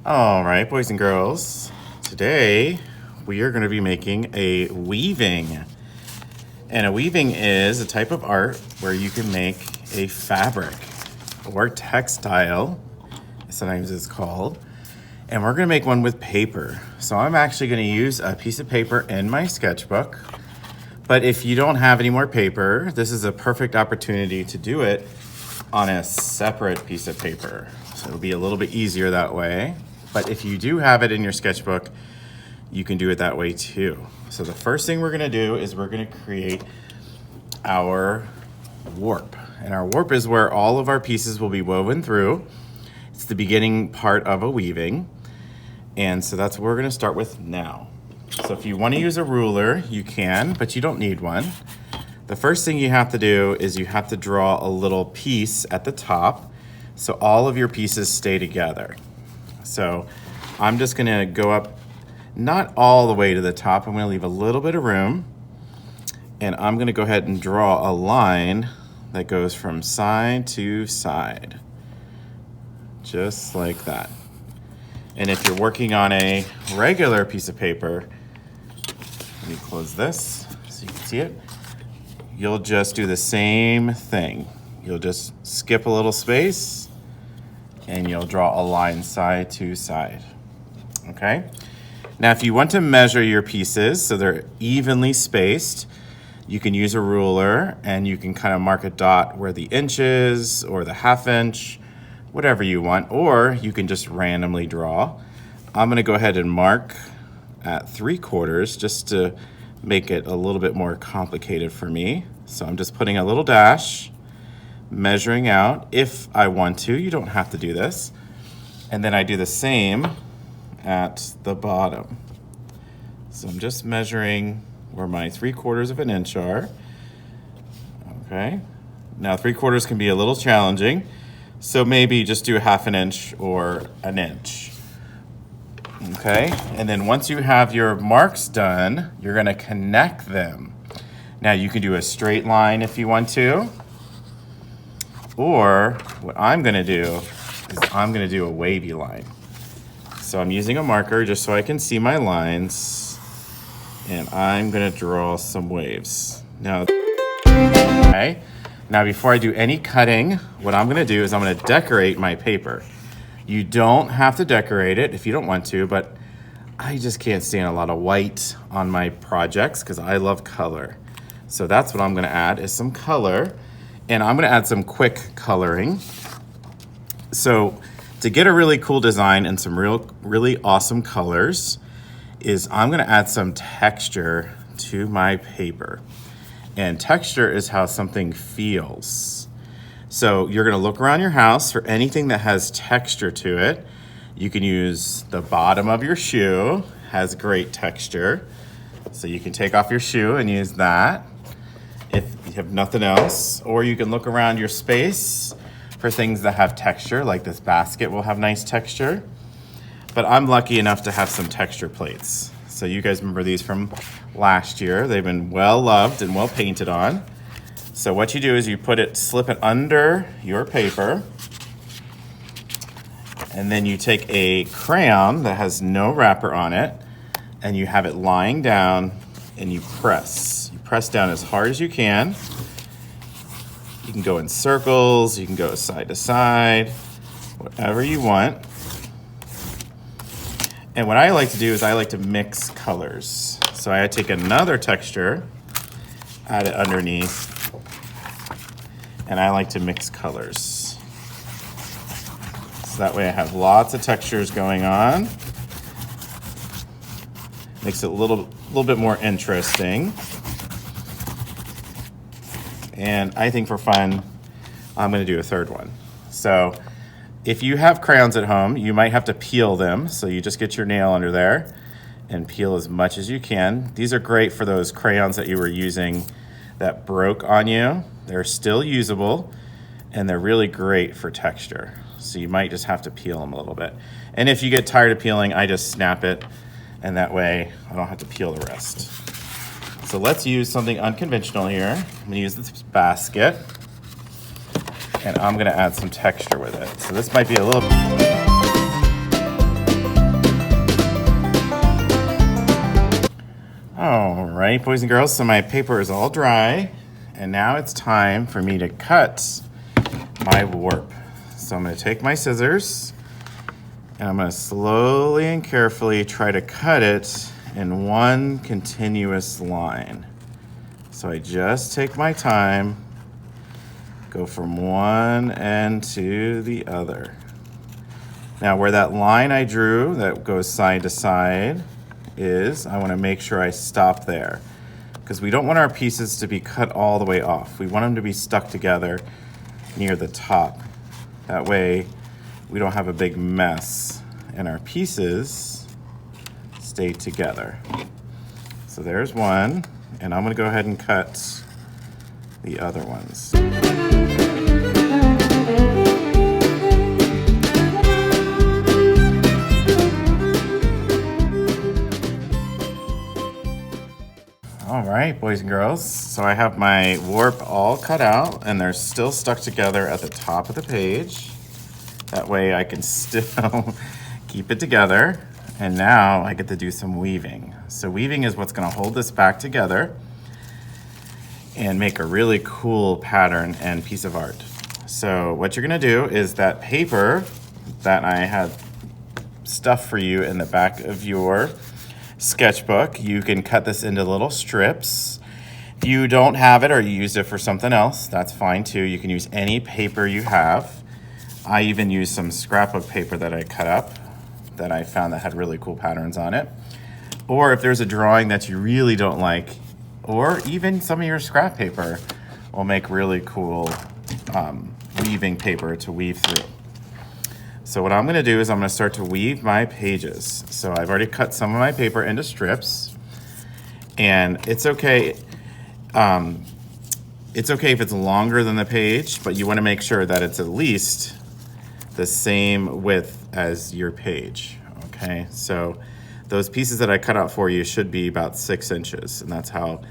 All right, boys and girls, today we are going to be making a weaving. And a weaving is a type of art where you can make a fabric or textile, sometimes it's called. And we're going to make one with paper. So I'm actually going to use a piece of paper in my sketchbook. But if you don't have any more paper, this is a perfect opportunity to do it on a separate piece of paper. So it'll be a little bit easier that way. But if you do have it in your sketchbook, you can do it that way too. So the first thing we're gonna do is we're gonna create our warp. And our warp is where all of our pieces will be woven through. It's the beginning part of a weaving. And so that's what we're gonna start with now. So if you wanna use a ruler, you can, but you don't need one. The first thing you have to do is you have to draw a little piece at the top so all of your pieces stay together. So I'm just gonna go up, not all the way to the top, I'm gonna leave a little bit of room, and I'm gonna go ahead and draw a line that goes from side to side, just like that. And if you're working on a regular piece of paper, let me close this so you can see it, you'll just do the same thing. You'll just skip a little space and you'll draw a line side to side, okay? Now, if you want to measure your pieces so they're evenly spaced, you can use a ruler and you can kind of mark a dot where the inch is or the ½ inch, whatever you want, or you can just randomly draw. I'm gonna go ahead and mark at 3/4 just to make it a little bit more complicated for me. So I'm just putting a little dash, measuring out if I want to. You don't have to do this. And then I do the same at the bottom. So I'm just measuring where my 3/4 of an inch are. Okay. Now 3/4 can be a little challenging, so maybe just do ½ inch or an inch. Okay, and then once you have your marks done, you're gonna connect them. Now you can do a straight line if you want to, or what I'm gonna do is I'm gonna do a wavy line. So I'm using a marker just so I can see my lines, and I'm gonna draw some waves. Now, okay, now before I do any cutting, what I'm gonna do is I'm gonna decorate my paper. You don't have to decorate it if you don't want to, but I just can't stand a lot of white on my projects because I love color. So that's what I'm gonna add is some color, and I'm gonna add some quick coloring. So to get a really cool design and some really awesome colors is I'm gonna add some texture to my paper. And texture is how something feels. So you're gonna look around your house for anything that has texture to it. You can use the bottom of your shoe, has great texture. So you can take off your shoe and use that if you have nothing else. Or you can look around your space for things that have texture, like this basket will have nice texture. But I'm lucky enough to have some texture plates. So you guys remember these from last year. They've been well loved and well painted on. So what you do is you slip it under your paper, and then you take a crayon that has no wrapper on it, and you have it lying down, and you press. You press down as hard as you can. You can go in circles, you can go side to side, whatever you want. And what I like to do is I like to mix colors. So I take another texture, add it underneath, and I like to mix colors. So that way I have lots of textures going on. Makes it a little bit more interesting. And I think for fun, I'm gonna do a third one. So if you have crayons at home, you might have to peel them. So you just get your nail under there and peel as much as you can. These are great for those crayons that you were using that broke on you. They're still usable, and they're really great for texture. So you might just have to peel them a little bit. And if you get tired of peeling, I just snap it, and that way I don't have to peel the rest. So let's use something unconventional here. I'm gonna use this basket, and I'm gonna add some texture with it. So this might be a little right, boys and girls, so my paper is all dry, and now it's time for me to cut my warp. So I'm going to take my scissors, and I'm going to slowly and carefully try to cut it in one continuous line. So I just take my time, go from one end to the other. Now where that line I drew that goes side to side is, I want to make sure I stop there, because we don't want our pieces to be cut all the way off. We want them to be stuck together near the top. That way we don't have a big mess and our pieces stay together. So there's one, and I'm going to go ahead and cut the other ones. All right, boys and girls, so I have my warp all cut out, and they're still stuck together at the top of the page. That way I can still keep it together. And now I get to do some weaving. So weaving is what's going to hold this back together and make a really cool pattern and piece of art. So what you're going to do is that paper that I had stuffed for you in the back of your sketchbook, you can cut this into little strips. If you don't have it or you used it for something else, that's fine too. You can use any paper you have. I even used some scrapbook paper that I cut up that I found that had really cool patterns on it. Or if there's a drawing that you really don't like, or even some of your scrap paper will make really cool weaving paper to weave through. So what I'm going to do is I'm going to start to weave my pages. So I've already cut some of my paper into strips, and it's okay. It's okay if it's longer than the page, but you want to make sure that it's at least the same width as your page. Okay, so those pieces that I cut out for you should be about 6 inches, and that's how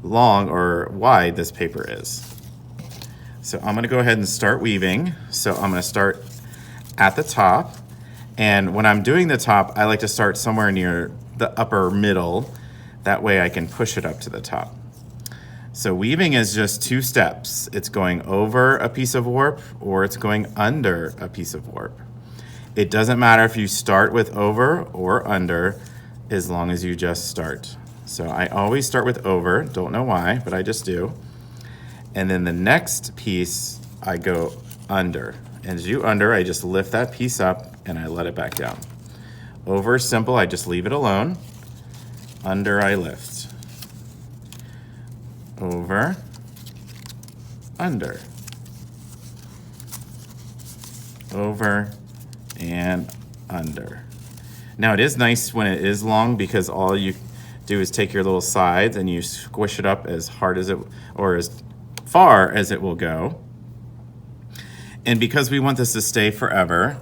long or wide this paper is. So I'm going to go ahead and start weaving. So I'm going to start at the top, and when I'm doing the top, I like to start somewhere near the upper middle. That way I can push it up to the top. So weaving is just 2 steps. It's going over a piece of warp or it's going under a piece of warp. It doesn't matter if you start with over or under, as long as you just start. So I always start with over, don't know why, but I just do. And then the next piece I go under. And as you under, I just lift that piece up and I let it back down. Over is simple, I just leave it alone. Under, I lift. Over, under. Over, and under. Now it is nice when it is long, because all you do is take your little sides and you squish it up as hard as it, or as far as it will go. And because we want this to stay forever,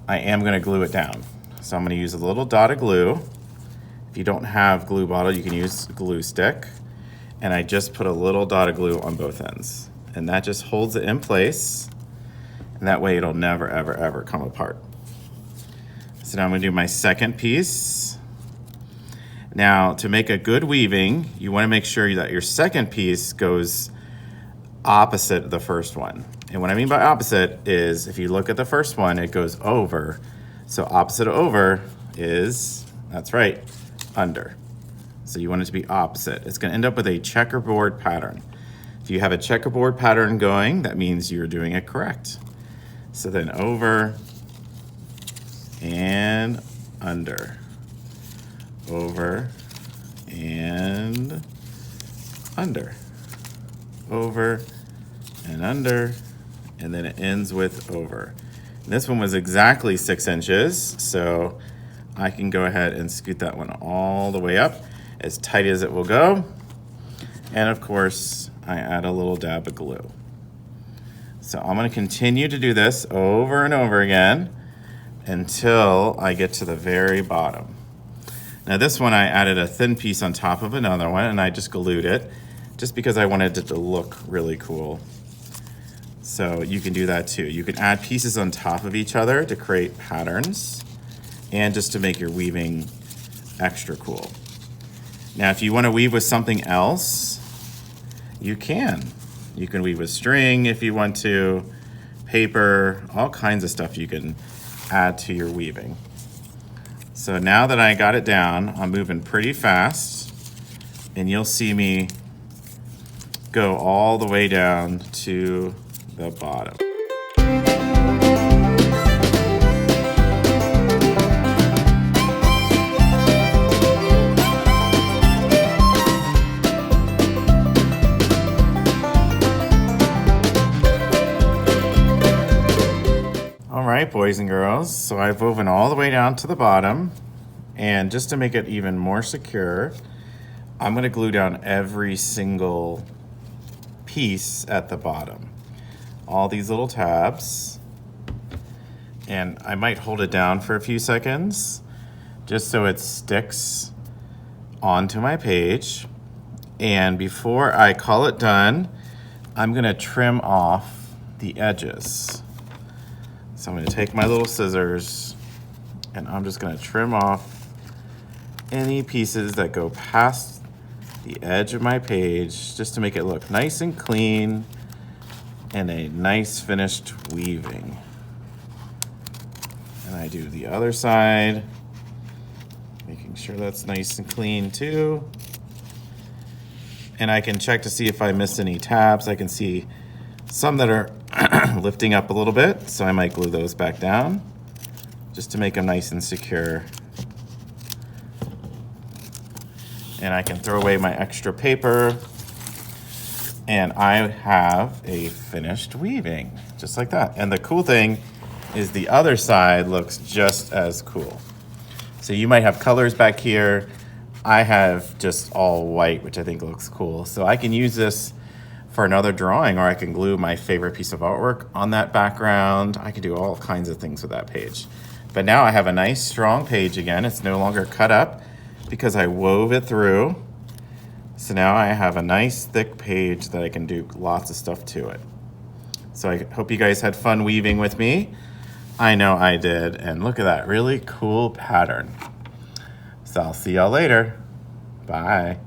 I am going to glue it down. So I'm going to use a little dot of glue. If you don't have glue bottle, you can use glue stick. And I just put a little dot of glue on both ends. And that just holds it in place. And that way it'll never, ever, ever come apart. So now I'm going to do my second piece. Now, to make a good weaving, you want to make sure that your second piece goes opposite the first one. And what I mean by opposite is, if you look at the first one, it goes over. So opposite of over is, that's right, under. So you want it to be opposite. It's going to end up with a checkerboard pattern. If you have a checkerboard pattern going, that means you're doing it correct. So then over and under. Over and under. Over and under. And then it ends with over. And this one was exactly 6 inches, so I can go ahead and scoot that one all the way up, as tight as it will go. And of course, I add a little dab of glue. So I'm going to continue to do this over and over again until I get to the very bottom. Now this one, I added a thin piece on top of another one, and I just glued it just because I wanted it to look really cool. So you can do that too. You can add pieces on top of each other to create patterns and just to make your weaving extra cool. Now, if you want to weave with something else, you can. You can weave with string if you want to, paper, all kinds of stuff you can add to your weaving. So now that I got it down, I'm moving pretty fast, and you'll see me go all the way down to the bottom. All right, boys and girls, so I've woven all the way down to the bottom, and just to make it even more secure, I'm gonna glue down every single piece at the bottom. All these little tabs, and I might hold it down for a few seconds just so it sticks onto my page. And before I call it done, I'm gonna trim off the edges. So I'm gonna take my little scissors and I'm just gonna trim off any pieces that go past the edge of my page just to make it look nice and clean and a nice finished weaving. And I do the other side, making sure that's nice and clean too. And I can check to see if I missed any tabs. I can see some that are lifting up a little bit, so I might glue those back down just to make them nice and secure. And I can throw away my extra paper, and I have a finished weaving, just like that. And the cool thing is the other side looks just as cool. So you might have colors back here. I have just all white, which I think looks cool. So I can use this for another drawing, or I can glue my favorite piece of artwork on that background. I can do all kinds of things with that page. But now I have a nice strong page again. It's no longer cut up because I wove it through. So now I have a nice thick page that I can do lots of stuff to it. So I hope you guys had fun weaving with me. I know I did, and look at that really cool pattern. So I'll see y'all later. Bye.